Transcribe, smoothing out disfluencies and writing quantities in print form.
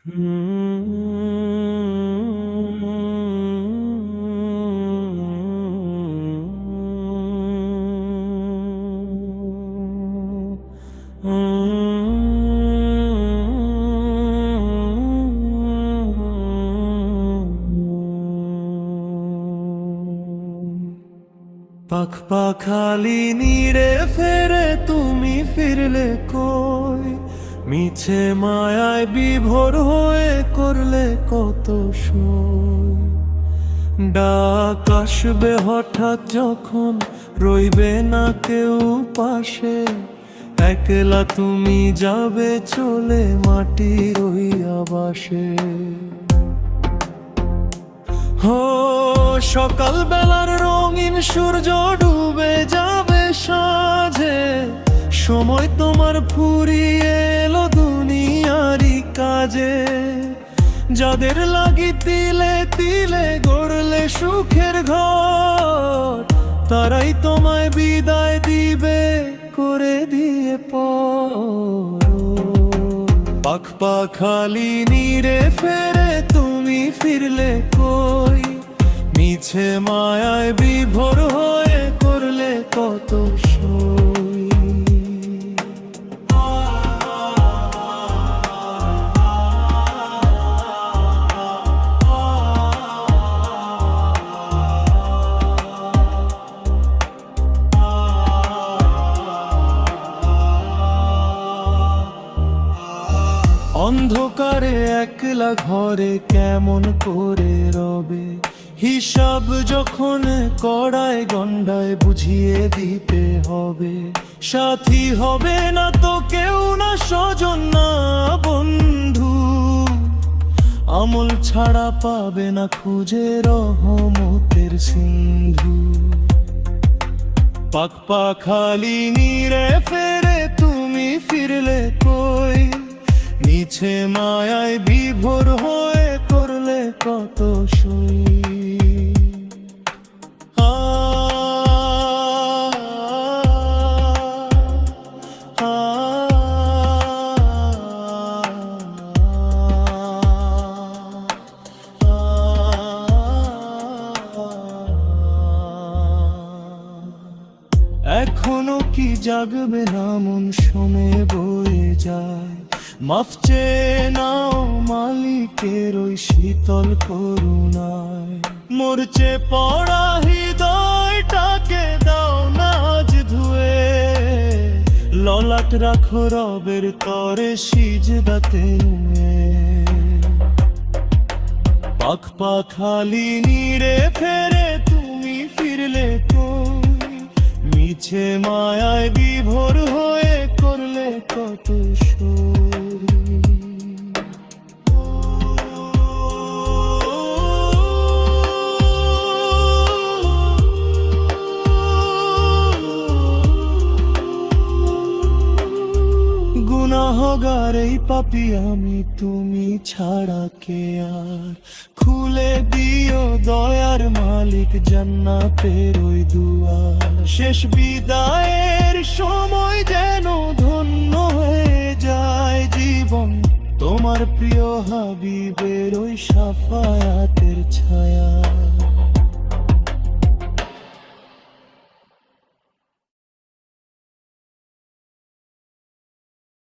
পাখ পাখালি নিরে ফেরে তুমি ফিরলে কই, মিছে মায়ায় বিভোর হয়ে করলে কত সই। ডাক আসবে হঠাৎ যখন রইবে না কেউ পাশে, একলা তুমি যাবে চলে মাটির ওই আবাসে। হো সকাল বেলার রঙিন সূর্য ডুবে যাবে সাঁঝে, সময় তোমার ফুরিয়ে এলো দুনিয়ারি কাজে। যাদের লাগি তিলে তিলে গড়লে সুখের ঘর, তারাই তোমায় বিদায় দিবে করে দিয়ে পর। পাখ পাখালি নিরে ফেরে তুমি ফিরলে কই, মিছে মায়ায় বিভোর হয়ে করলে কত সই। অন্ধকারে একলা ঘরে কেমন করে রবে, হিসাব যখন কড়ায় গন্ডায় বুঝিয়ে দিতে হবে। সাথী হবে না তো কেউ না, স্বজন না বন্ধু, আমল ছাড়া পাবে না খুঁজে রহমতের সিন্ধু। পাখ পাখালি নিরে ফেরে তুমি ফিরলে কই, মিছে মায়ায় বিভোর হয়ে করলে কত সই। এখনো কি জাগবে না মন শুনে বয়ে যায়, মাফ চেয়ে নাও মালিকের ওই শীতল করুণায়। মরচে পড়া হৃদয়টাকে দাও না আজ ধুয়ে, ললাট রাখো রবের তরে সিজদাতে নুয়ে। পাখ পাখালি নিরে ফেরে তুমি ফিরলে কই, মিছে মায়ায় বিভোর হয়ে করলে কত সই। গুনাহগার এই পাপী আমি, তুমি ছাড়া কে আর। খুলে দিও দয়ার মালিক জান্নাতের ওই দুয়ার, শেষ বিদায়ের সময় যেন ধন্য হয়ে যায় জীবন তোমার প্রিয় হাবিবের ওই শাফায়াতের ছায়া।